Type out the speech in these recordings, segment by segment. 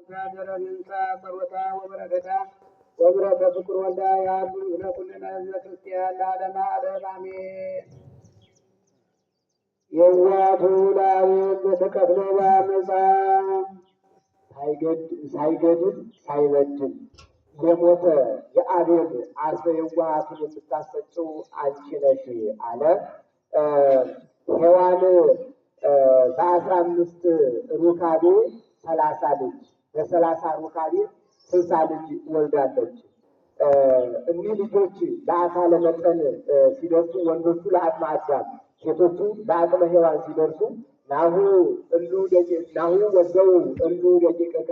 ወታደረ ምንታ ጸሎታ ወበረከታ ወብረተ ፍቅር ወልዳ ያሉ ለኩልነ ህዝበ ክርስቲያን ለዓለመ ዓለም አሜን። የዋቱ ዳዊት በተቀብለ ባመፃ ሳይገድል ሳይበድል የሞተ የአቤል አርፈ የዋሃቱን የምታሰጭው አንቺ ነሽ አለ። ሔዋን በ15 ሩካቤ 30 ልጅ በ30 ሩካቤ 60 ልጅ ወልዳለች። እኒህ ልጆች ለአካለ መጠን ሲደርሱ ወንዶቹ ለአቅመ አዳም ሴቶቹ ለአቅመ ሔዋን ሲደርሱ ናሁ ወዘው እሉ ደቂቅከ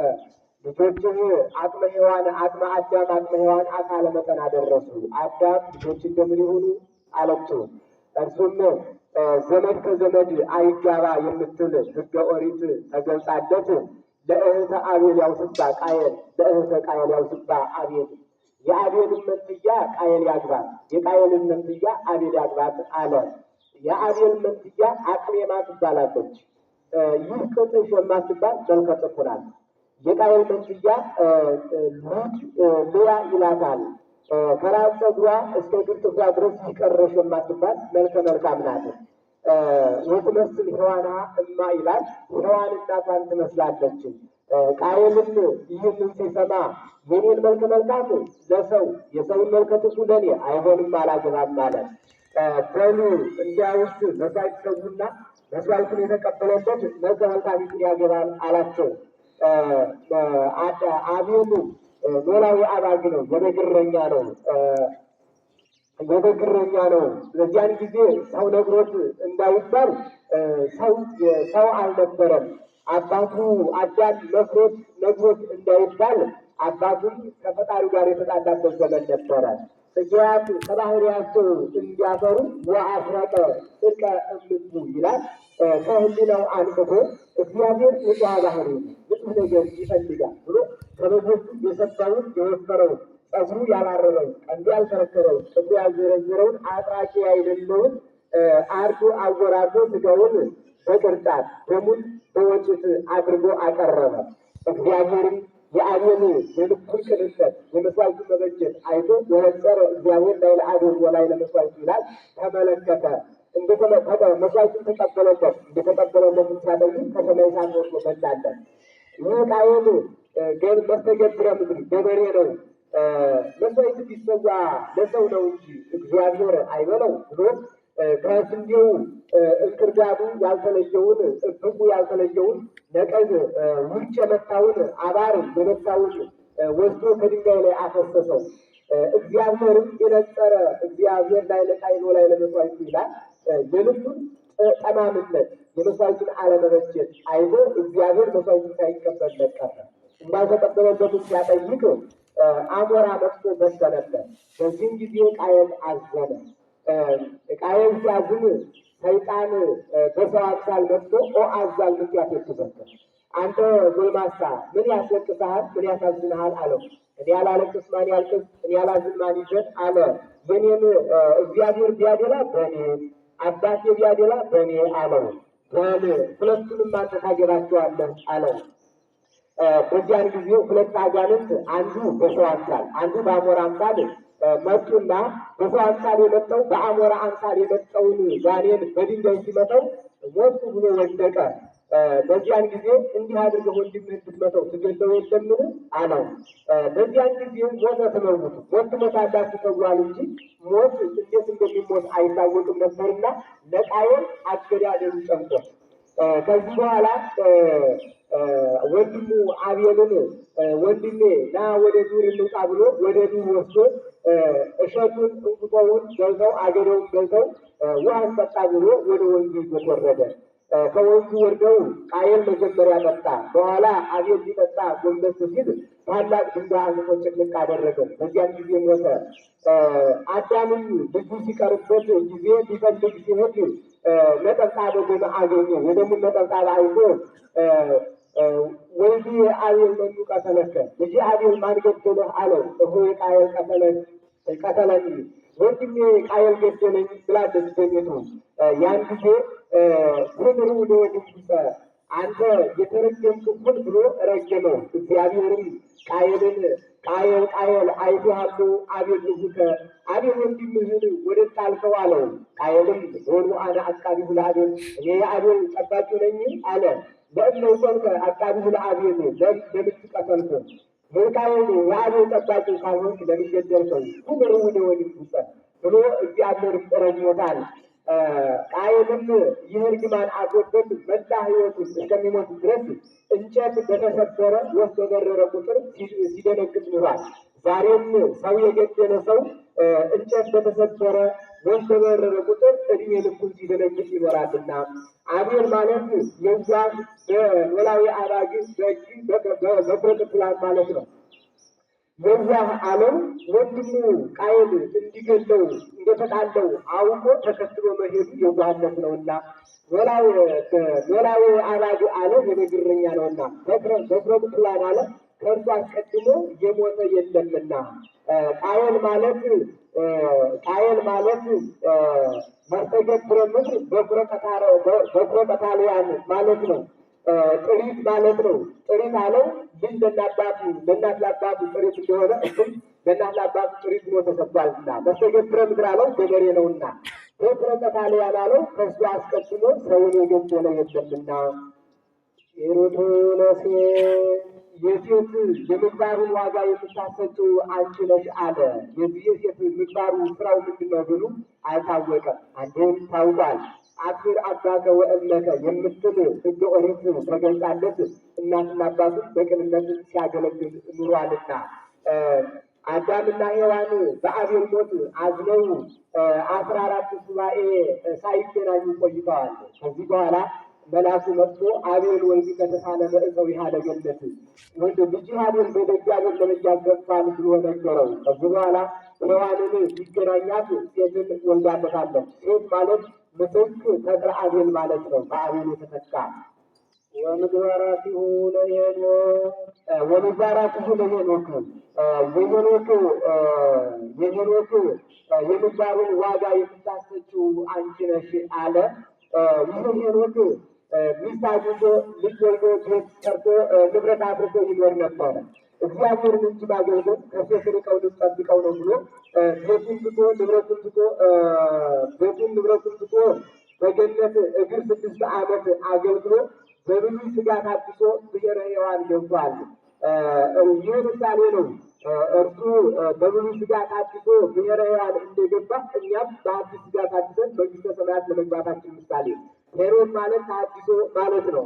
ልጆችህ አቅመ ሔዋን አቅመ አዳም አቅመ ሔዋን አካለ መጠን አደረሱ። አዳም ልጆች እንደምን ይሁኑ አለችው። እርሱም ዘመድ ከዘመድ አይጋባ የምትል ሕገ ኦሪት ተገልጻለት ለእህተ አቤል ያውስባ ቃየል ለእህተ ቃየል ያውስባ አቤል የአቤልን መንትያ ቃየል ያግባት የቃየልን መንትያ አቤል ያግባት አለ። የአቤል መንትያ አቅሌማ ትባላለች። ይህ ቅጥሽ የማትባል መልከ ጥፉ ናት። የቃየል መንትያ ልያ ይላታል። ከራስ ፀጉሯ እስከ እግር ጥፍሯ ድረስ ይቀረሽ የማትባል መልከ መልካም ናት። ወትመስል ሔዋና እማ ይላል። ሔዋን እናቷን ትመስላለች። ቃየልም ይህንን ሲሰማ የኔን መልከ መልካም ለሰው የሰውን መልከ ጥፉ ለእኔ አይሆንም አላገባም ማለት በሉ እንዲያውስ መስዋዕት ሰውና መስዋዕቱን የተቀበለበት መልከ መልካሚቱን ያገባል አላቸው። አቤል ኖላዊ አባግ ነው፣ የበግረኛ ነው የበግረኛ ነው። በዚያን ጊዜ ሰው ነግሮት እንዳይባል ሰው አልነበረም። አባቱ አዳም መክሮት ነግሮት እንዳይባል አባቱን ከፈጣሪው ጋር የተጣላበት ዘመን ነበረ። ጽጌያት ከባህሪያቸው እንዲያፈሩ ወአስረቀ ጽድቀ እምልቡ ይላል። ከህሊናው አንቅቶ እግዚአብሔር ንጹሐ ባህሪ ንጹሕ ነገር ይፈልጋል ብሎ ከበጎቹ የሰባውን የወፈረውን ፀጉሩ ያላረረውን ቀንዱ ያልከረከረውን ፀጉሩ ያልዘረዘረውን አጥራቂ አይደለውን አርዶ አጎራርዶ ስጋውን በቅርጫት ደሙን በወጭት አድርጎ አቀረበ። እግዚአብሔርም የአቤል የልቡን ቅንነት የመስዋዕቱን መበጀት አይቶ የነጸረ እግዚአብሔር ላይ ለአቤል ወላይ ለመስዋዕቱ ይላል ተመለከተ። መስዋዕቱን ተቀበለበት። እንደተቀበለለት ሲያጠይቅ ከሰማይ እሳት ወርዶ በላለት። ይህ ቃየል መስተገብረ ምድር ገበሬ ነው። መስዋዕት ቢሰዋ ለሰው ነው እንጂ እግዚአብሔር አይበለው ብሎ ከስንዴው እንክርዳዱ ያልተለየውን እብቁ ያልተለየውን ነቀዝ ውርጭ የመታውን አባር የመታውን ወስዶ ከድንጋይ ላይ አፈሰሰው። እግዚአብሔርም የነጸረ እግዚአብሔር ላይ ለቃየል ላይ ለመስዋዕቱ ይላል የልቡን ጠማምነት የመስዋዕቱን አለመበጀት አይቶ እግዚአብሔር መስዋዕቱን ሳይቀበልለት ቀረ። እንዳልተቀበለበትን ሲያጠይቅ አሞራ መጥቶ በሰለበት። በዚህም ጊዜ ቃየል አዘነ። ቃየል ሲያዝን ሰይጣን በሰው አምሳል መጥቶ አዛል ምን ያስለቅስበት? አንተ ጎልማሳ ምን ያስለቅስሃል? ምን ያሳዝንሃል? አለው። እኔ ያላለቅስ ማን ያልቅስ? እኔ ያላዝን ማን ይዘን አለ። የኔን እግዚአብሔር ቢያደላ በእኔ አባቴ ቢያደላ በእኔ አለው። ሁለቱንም አንተ ታገባቸዋለህ አለው። በዚያን ጊዜ ሁለት አጋንንት አንዱ በሰው አምሳል አንዱ በአሞራ አምሳል መጡና በሰው አምሳል የመጣው በአሞራ አምሳል የመጣውን ጋኔን በድንጋይ ሲመታው ሞቱ ብሎ ወደቀ። በዚያን ጊዜ እንዲህ አድርገህ ወንድምህን ብትመታው ትገድለው የለምን አለው። በዚያን ጊዜ ሞተ ትመውቱ ሞት ትሞታላችሁ ተብሏል እንጂ ሞት እንዴት እንደሚሞት አይታወቅም ነበርና ለቃየል አገዳደሉ ጨምቆት ከዚህ በኋላ ወንድሙ አቤልን ወንድሜ ና ወደ ዱር እንውጣ ብሎ ወደ ዱር ወስዶ እሸቱን እንቁቶውን በልተው አገደውን በልተው ውሃ እንጠጣ ብሎ ወደ ወንዙ ይዞት ወረደ። ከወንዙ ወርደው ቃየል መጀመሪያ ጠጣ። በኋላ አቤል ሊጠጣ ጎንበስ ሲል ታላቅ ድንጋይ አንስቶ ጭቅልቅ አደረገው። በዚያን ጊዜ ሞተ። አዳምም ልጁ ሲቀርበት ጊዜ ሊፈልግ ሲሄድ ነጠብጣብ ደም አገኘ። የደሙን ነጠብጣብ አይቶ ወልዲ አቤል መኑ ቀተለከ? ልጅ አቤል ማን ገደለህ አለው። እሆይ ቃየል ቀተለኒ ወንድሜ ቃየል ገደለኝ ብላለች ደሜቱ። ያን ጊዜ ኩምሩ ለወድንጉፀ አንተ የተረገምክ ሁን ብሎ ረገመው። እግዚአብሔርም ቃየልን ቃየል አይቶሃለሁ አቤል ልሁከ አቤል ወንድምህን ወዴት ጣልከው አለው። ቃየልም ወኑ አነ አቃቢሁ ለአቤል እኔ የአቤል ጠባቂ ነኝ አለ። ለእነ ኮንከ አቃቢሁ ለአቤል ለምን ትቀተልከው? ቃየል የአቤል ጠባቂ ካልሆንክ ለምን ገደልከው? ሁሉ ወደ ወዲህ ብሎ እግዚአብሔር ረግሞታል። ቃየልም ይህ እርግማን አድሮበት መላ ሕይወቱ እስከሚሞት ድረስ እንጨት በተሰበረ ወስዶ በረረ ቁጥር ሲደነግጥ ኑሯል። ዛሬም ሰው የገደለ ሰው እንጨት በተሰበረ ወስዶ በረረ ቁጥር እድሜ ልኩን ሲደነግጥ ይኖራልና አቤል ማለት የዛ በኖላዊ አራጊ በኩረት ፕላን ማለት ነው። የዛህ ዓለም ወንድሙ ቃየል እንዲገለው እንደተጣለው አውቆ ተከትሎ መሄዱ የዋህነት ነውና ኖላዊ አራጊ አለ የነግረኛ ነውና በኩረት ፕላን አለ ከእርሱ አስቀድሞ የሞተ የለምና ቃየል ማለት መስተገብረ ምድር በኩረ ቀታልያን ማለት ነው። ጥሪት ማለት ነው። ጥሪት አለው ልጅ ለእናት ለአባቱ ጥሪት እንደሆነ እሱም ለእናት ለአባቱ ጥሪት ሆኖ ተሰጥቷልና መስተገብረ ምድር አለው ገበሬ ነውና በኩረ ቀታልያን አለው ከእሱ አስቀድሞ ሰውን የገደለ የለምና ሩቱነሴ የሴት የምግባሩን ዋጋ የምታሰጪው አንቺ ነሽ አለ። የዚህ የሴት ምግባሩ ስራው ምንድን ነው ብሉ አልታወቀም። አንድም ታውቋል። አክብር አባከ ወእመከ የምትል ሕገ ኦሪት ተገልጻለት እናትና አባቱን በቅንነት ሲያገለግል ኑሯልና አዳምና ሔዋን በአቤል ሞት አዝነው 14 ሱባኤ ሳይገናኙ ቆይተዋል። ከዚህ በኋላ መልአኩ መጥቶ አቤል ወልድ ከተሳለ በእፀው ያለ ገነት ወንድ ልጅ አቤል በደጃቤል ለመጃዝ ገብቷል ብሎ ነገረው። ከዚህ በኋላ ሔዋንን ሲገናኛት ሴትን ወልዳለታለች። ሴት ማለት ምትክ ተክለ አቤል ማለት ነው። በአቤል የተተካ ወምግባራቲሁ ለሄኖክ የሄኖክ የምግባሩን ዋጋ የምታሰጪው አንቺ ነሽ አለ። ይህ ሄኖክ ሚስት አግብቶ ልጅ ወልዶ ቤት ሰርቶ ንብረት አፍርቶ ይኖር ነበረ። እግዚአብሔርን እንጂ ማገልገል ከሴት ርቀው ልጠብቀው ነው ብሎ ቤቱን ንብረቱን ትቶ በገነት እግር 6 ዓመት አገልግሎ በብሉይ ሥጋ ታድሶ ብሔረ ሕያዋን ገብቷል። ይህ ምሳሌ ነው። እርሱ በብሉይ ሥጋ ታድሶ ብሔረ ሕያዋን እንደገባ እኛም በአዲስ ሥጋ ታድሰን መንግሥተ ሰማያት ለመግባታችን ምሳሌ ሄሮድ ማለት ታድሶ ማለት ነው።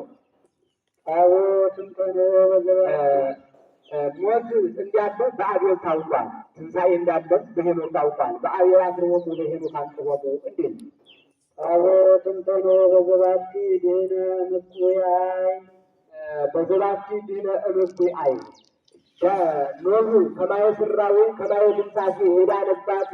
ሞት እንዳለ በአቤል ታውቋል። ትንሣኤ እንዳለ በሄኖክ ታውቋል። በአቤል አስርቦሙ በሄኖክ አንጽሖሙ እንዴት አቦትንተኖ በዘባቲ ድህነ እምኩያይ በዘባቲ ድህነ እምኩያይ ኖህ ከማየ ስራዊ ከማየ ልንሳሴ የዳነባት